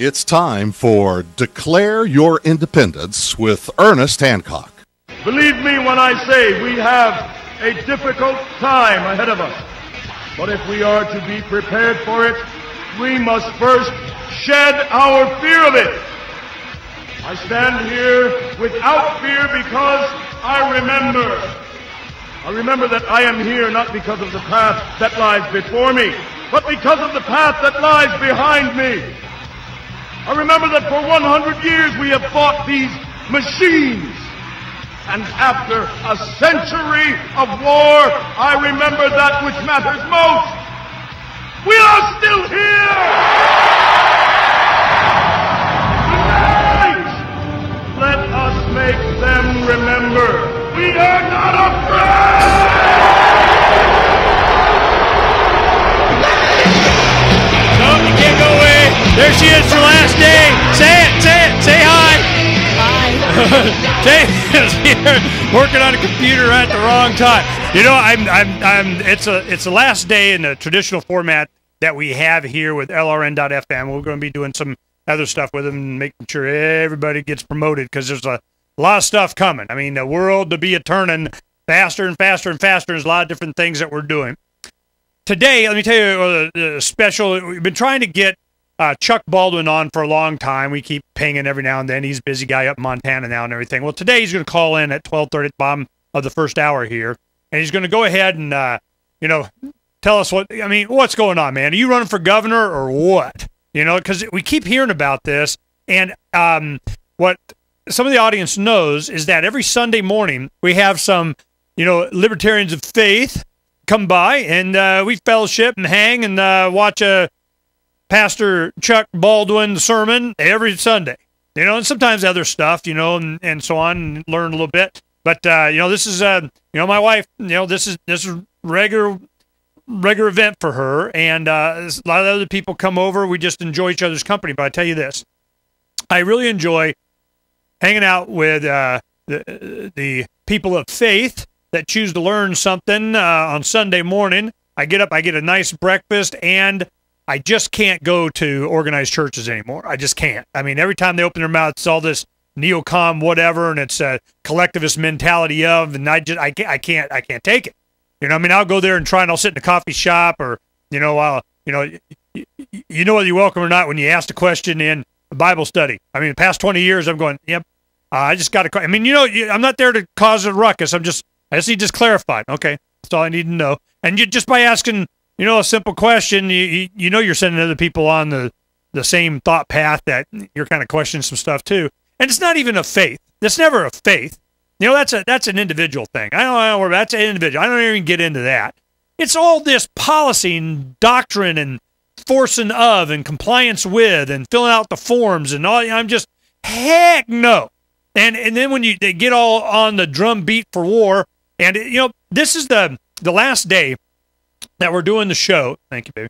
It's time for Declare Your Independence with Ernest Hancock. Believe me when I say we have a difficult time ahead of us. But if we are to be prepared for it, we must first shed our fear of it. I stand here without fear because I remember that I am here not because of the path that lies before me, but because of the path that lies behind me. I remember that for 100 years we have fought these machines. And after a century of war, I remember that which matters most. We are still here! Tonight, let us make them remember we are not afraid! No, you can't go away. There she is, her last day. Say it, say hi. Hi. Jay is here working on a computer at the wrong time. You know, it's the last day in the traditional format that we have here with LRN.FM. We're going to be doing some other stuff with them and making sure everybody gets promoted because there's a lot of stuff coming. I mean, the world to be a-turning faster and faster and faster. There's a lot of different things that we're doing. Today, let me tell you the special. We've been trying to get Chuck Baldwin on for a long time. We keep pinging every now and then. He's a busy guy up in Montana now and everything. Well, today he's going to call in at 12:30 at the bottom of the first hour here, and he's going to go ahead and, tell us what's going on, man. Are you running for governor or what? You know, because we keep hearing about this, and what some of the audience knows is that every Sunday morning we have some, libertarians of faith come by, and we fellowship and hang and watch Pastor Chuck Baldwin sermon every Sunday. And sometimes other stuff, and so on, and learn a little bit. But this is my wife. This is regular event for her, and a lot of other people come over. We just enjoy each other's company. But I tell you this, I really enjoy hanging out with the people of faith that choose to learn something on Sunday morning. I get up, I get a nice breakfast, and I just can't go to organized churches anymore. I just can't. I mean, every time they open their mouth, it's all this neocon whatever, and it's a collectivist mentality of, and I can't take it. I'll go there and try, and I'll sit in a coffee shop, or whether you're welcome or not when you ask a question in a Bible study. I mean, the past 20 years, I'm going, yep. I just got to. I mean, I'm not there to cause a ruckus. I just need this clarified. Okay, that's all I need to know. And just by asking, a simple question, you're sending other people on the same thought path that you're kind of questioning some stuff too. And it's not even a faith. It's never a faith. That's an individual thing. I don't worry. That's an individual. I don't even get into that. It's all this policy and doctrine and forcing of and compliance with and filling out the forms and all. I'm just, heck no. And then when they get all on the drum beat for war, and this is the last day that we're doing the show. Thank you, baby.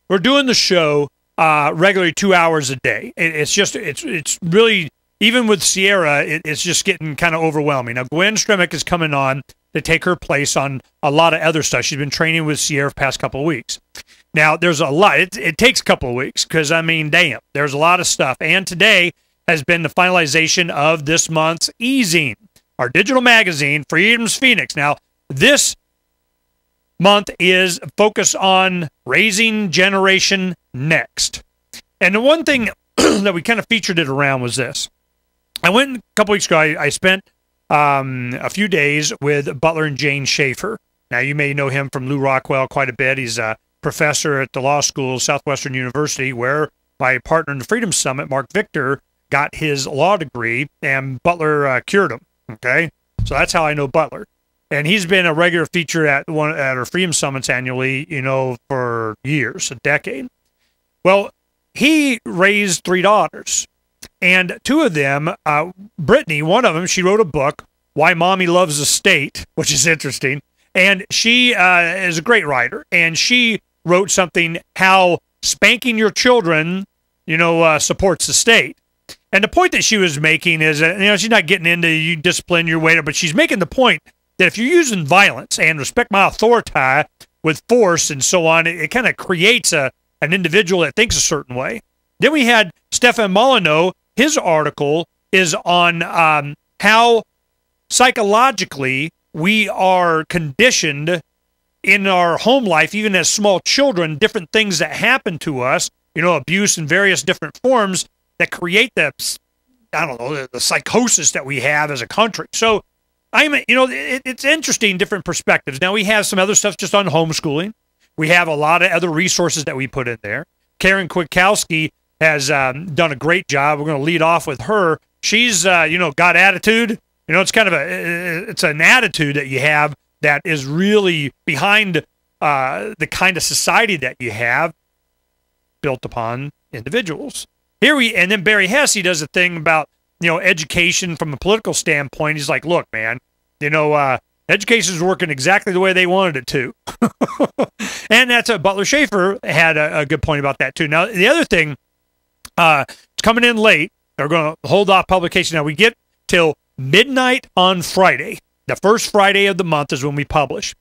We're doing the show regularly 2 hours a day. It's really, even with Sierra, it's just getting kind of overwhelming. Now, Gwen Stremick is coming on to take her place on a lot of other stuff. She's been training with Sierra for the past couple of weeks. Now, there's a lot. It takes a couple of weeks because, damn, there's a lot of stuff. And today has been the finalization of this month's e-zine, our digital magazine, Freedom's Phoenix. Now, this month is focused on raising Generation Next. And the one thing that we kind of featured it around was this. I went a couple weeks ago, I spent a few days with Butler and Jane Schaefer. Now, you may know him from Lou Rockwell quite a bit. He's a professor at the law school, Southwestern University, where my partner in the Freedom Summit, Mark Victor, got his law degree, and Butler cured him. Okay, so that's how I know Butler, and he's been a regular feature at our Freedom Summits annually, for years, a decade. Well, he raised 3 daughters, and 2 of them, Brittany, one of them, she wrote a book, Why Mommy Loves the State, which is interesting, and she is a great writer, and she wrote something, How Spanking Your Children, supports the state. And the point that she was making is that, she's not getting into you discipline your way, but she's making the point that if you're using violence and respect my authority with force and so on, it kind of creates an individual that thinks a certain way. Then we had Stefan Molyneux, his article is on how psychologically we are conditioned in our home life, even as small children, different things that happen to us, abuse in various different forms that create the psychosis that we have as a country. So it's interesting, different perspectives. Now we have some other stuff just on homeschooling. We have a lot of other resources that we put in there. Karen Kwiatkowski has done a great job. We're going to lead off with her. She's, got attitude. It's kind of it's an attitude that you have that is really behind the kind of society that you have built upon individuals. And then Barry Hesse does a thing about, education from a political standpoint. He's like, look, man, education is working exactly the way they wanted it to. And that's Butler Schaefer had a good point about that too. Now, the other thing, it's coming in late. They're going to hold off publication. Now, we get till midnight on Friday. The first Friday of the month is when we publish.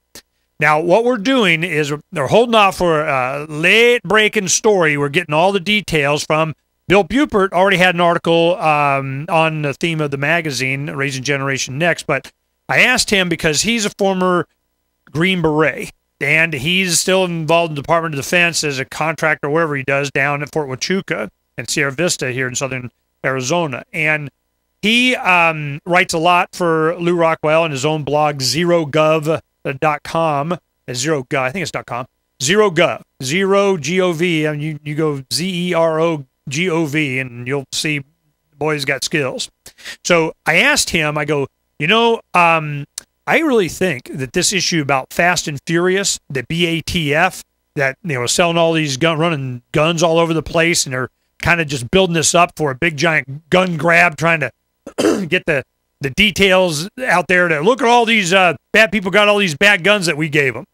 Now, what we're doing is they're holding off for a late-breaking story. We're getting all the details from Bill Bupert. Already had an article on the theme of the magazine, Raising Generation Next, but I asked him because he's a former Green Beret, and he's still involved in the Department of Defense as a contractor, wherever he does, down at Fort Huachuca and Sierra Vista here in southern Arizona. And he writes a lot for Lou Rockwell in his own blog, zerogov.com. Zerogov, I think it's .com. Zerogov, G-O-V, and you go Z-E-R-O-G-O-V, and you'll see the boy's got skills. So I asked him, I go, I really think that this issue about Fast and Furious, the BATF, that selling all these running guns all over the place, and they're kind of just building this up for a big giant gun grab, trying to get the details out there to look at all these bad people got all these bad guns that we gave them.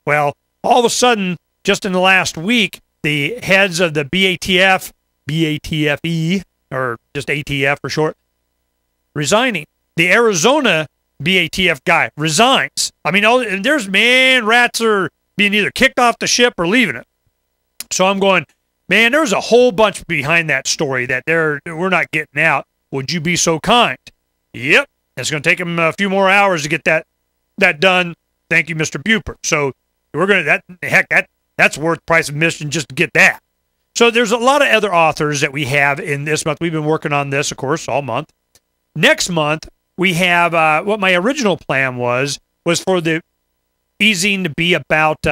Well, all of a sudden, just in the last week, the heads of the BATF, BATFE, or just ATF for short, resigning. The Arizona BATF guy resigns. I mean, there's rats are being either kicked off the ship or leaving it. So I'm going, man, there's a whole bunch behind that story that we're not getting out. Would you be so kind? Yep. It's going to take him a few more hours to get that done. Thank you, Mr. Bupert. So we're going to, that's worth price of admission just to get that. So there's a lot of other authors that we have in this month. We've been working on this, of course, all month. Next month, we have what my original plan was for the easing to be about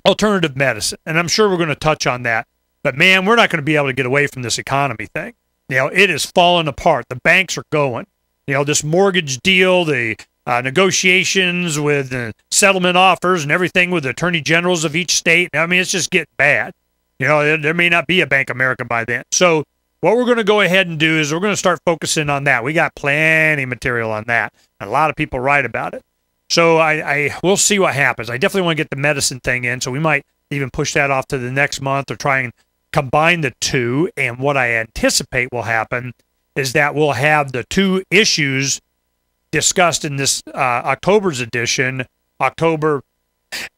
alternative medicine. And I'm sure we're going to touch on that. But, man, we're not going to be able to get away from this economy thing. It is falling apart. The banks are going. This mortgage deal, the negotiations with settlement offers and everything with the attorney generals of each state. I mean, it's just getting bad. There may not be a Bank America by then. So what we're going to go ahead and do is we're going to start focusing on that. We got plenty of material on that. And a lot of people write about it. So we'll see what happens. I definitely want to get the medicine thing in, so we might even push that off to the next month or try and combine the two. And what I anticipate will happen is that we'll have the two issues discussed in this October's edition, October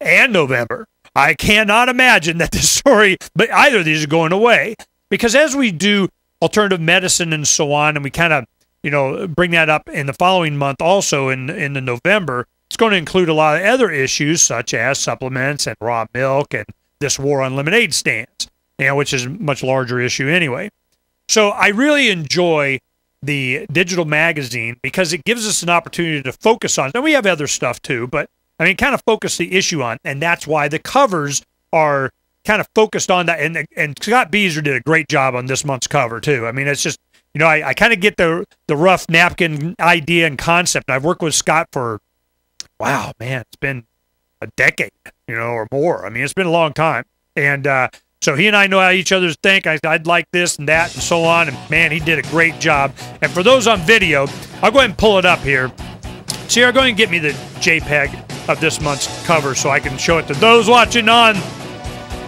and November. I cannot imagine that this story, but either of these are going away. Because as we do alternative medicine and so on, and we kind of, bring that up in the following month also in the November, it's going to include a lot of other issues such as supplements and raw milk and this war on lemonade stands, which is a much larger issue anyway. So I really enjoy the digital magazine because it gives us an opportunity to focus on, and we have other stuff too, but kind of focus the issue on, and that's why the covers are kind of focused on that. And Scott Beazer did a great job on this month's cover too. It's just, I kind of get the rough napkin idea and concept. I've worked with Scott for, wow, man, it's been a decade, or more. It's been a long time. And so he and I know how each other think. I'd like this and that and so on. And, man, he did a great job. And for those on video, I'll go ahead and pull it up here. Sierra, go ahead and get me the JPEG of this month's cover so I can show it to those watching on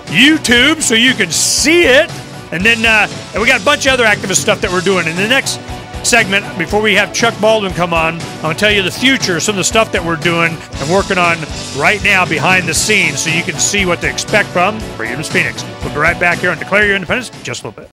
YouTube so you can see it. And then and we got a bunch of other activist stuff that we're doing. In the next segment, before we have Chuck Baldwin come on, I'm going to tell you the future, some of the stuff that we're doing and working on right now behind the scenes so you can see what to expect from Freedom's Phoenix. We'll be right back here on Declare Your Independence in just a little bit.